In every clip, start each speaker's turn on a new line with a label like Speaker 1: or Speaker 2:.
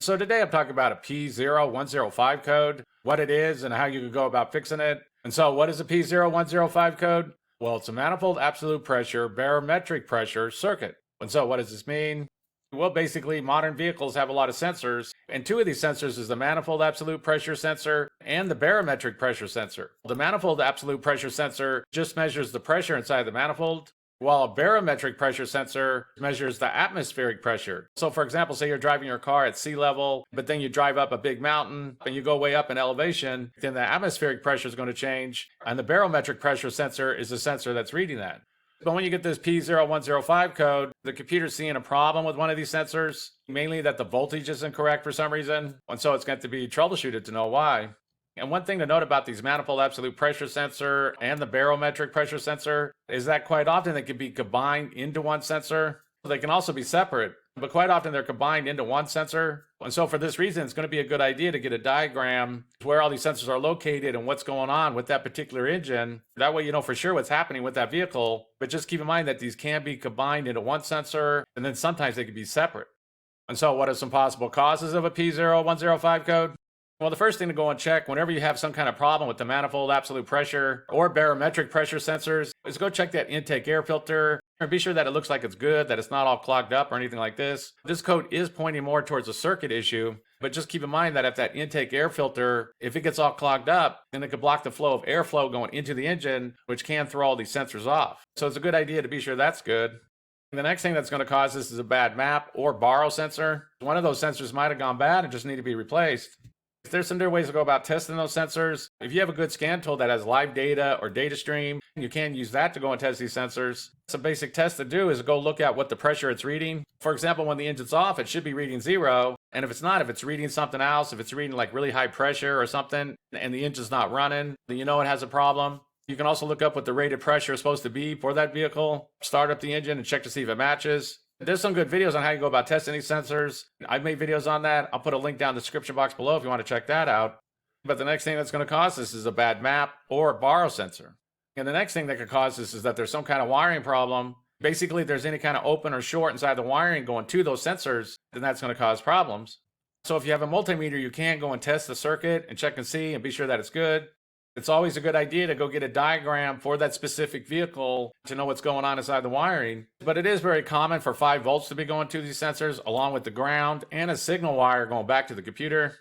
Speaker 1: So today I'm talking about a P0105 code, what it is and how you can go about fixing it. And so what is a P0105 code? Well, it's a Manifold Absolute Pressure Barometric Pressure circuit. And so what does this mean? Well, basically, modern vehicles have a lot of sensors, and two of these sensors is the Manifold Absolute Pressure sensor and the Barometric Pressure sensor. The Manifold Absolute Pressure sensor just measures the pressure inside the manifold, while a barometric pressure sensor measures the atmospheric pressure. So for example, say you're driving your car at sea level, but then you drive up a big mountain and you go way up in elevation, then the atmospheric pressure is going to change, and the barometric pressure sensor is the sensor that's reading that. But when you get this P0105 code, the computer's seeing a problem with one of these sensors, mainly that the voltage is incorrect for some reason, and so it's going to be troubleshooted to know why. And one thing to note about these Manifold Absolute Pressure sensor and the Barometric Pressure sensor is that quite often they can be combined into one sensor. They can also be separate, but quite often they're combined into one sensor. And so for this reason, it's going to be a good idea to get a diagram where all these sensors are located and what's going on with that particular engine. That way you know for sure what's happening with that vehicle, but just keep in mind that these can be combined into one sensor, and then sometimes they can be separate. And so what are some possible causes of a P0105 code? Well, the first thing to go and check whenever you have some kind of problem with the Manifold Absolute Pressure or Barometric Pressure sensors is go check that intake air filter and be sure that it looks like it's good, that it's not all clogged up or anything like this. This code is pointing more towards a circuit issue, but just keep in mind that if that intake air filter, if it gets all clogged up, then it could block the flow of airflow going into the engine, which can throw all these sensors off. So it's a good idea to be sure that's good. The next thing that's going to cause this is a bad map or BARO sensor. One of those sensors might have gone bad and just need to be replaced. There's some different ways to go about testing those sensors. If you have a good scan tool that has live data or data stream, you can use that to go and test these sensors. Some basic tests to do is go look at what the pressure it's reading. For example, when the engine's off, it should be reading 0. And if it's not, if it's reading something else, if it's reading like really high pressure or something, and the engine's not running, then you know it has a problem. You can also look up what the rated pressure is supposed to be for that vehicle, start up the engine and check to see if it matches. There's some good videos on how you go about testing these sensors. I've made videos on that. I'll put a link down in the description box below if you want to check that out. But the next thing that's going to cause this is a bad map or a BARO sensor. And the next thing that could cause this is that there's some kind of wiring problem. Basically, if there's any kind of open or short inside the wiring going to those sensors, then that's going to cause problems. So if you have a multimeter, you can go and test the circuit and check and see and be sure that it's good. It's always a good idea to go get a diagram for that specific vehicle to know what's going on inside the wiring. But it is very common for 5 volts to be going to these sensors along with the ground and a signal wire going back to the computer.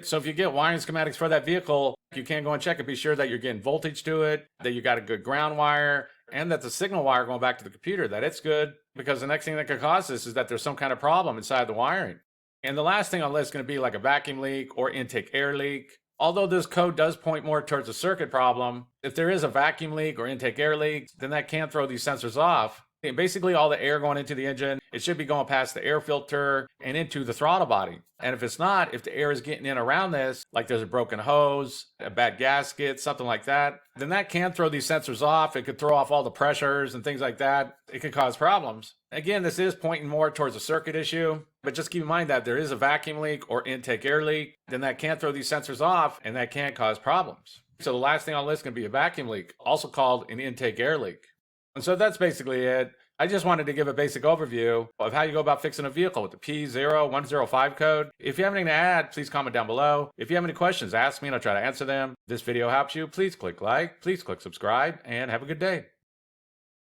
Speaker 1: So if you get wiring schematics for that vehicle, you can go and check and be sure that you're getting voltage to it, that you got a good ground wire, and that the signal wire going back to the computer, that it's good. Because the next thing that could cause this is that there's some kind of problem inside the wiring. And the last thing on the list is going to be like a vacuum leak or intake air leak. Although this code does point more towards a circuit problem, if there is a vacuum leak or intake air leak, then that can throw these sensors off. And basically all the air going into the engine, it should be going past the air filter and into the throttle body. And if it's not, if the air is getting in around this, like there's a broken hose, a bad gasket, something like that, then that can throw these sensors off. It could throw off all the pressures and things like that. It could cause problems. Again, this is pointing more towards a circuit issue, but just keep in mind that there is a vacuum leak or intake air leak, then that can throw these sensors off and that can cause problems. So the last thing on the list is going to be a vacuum leak, also called an intake air leak. And so that's basically it. I just wanted to give a basic overview of how you go about fixing a vehicle with the P0105 code. If you have anything to add, please comment down below. If you have any questions, ask me and I'll try to answer them. If this video helps you, please click like, please click subscribe, and have a good day.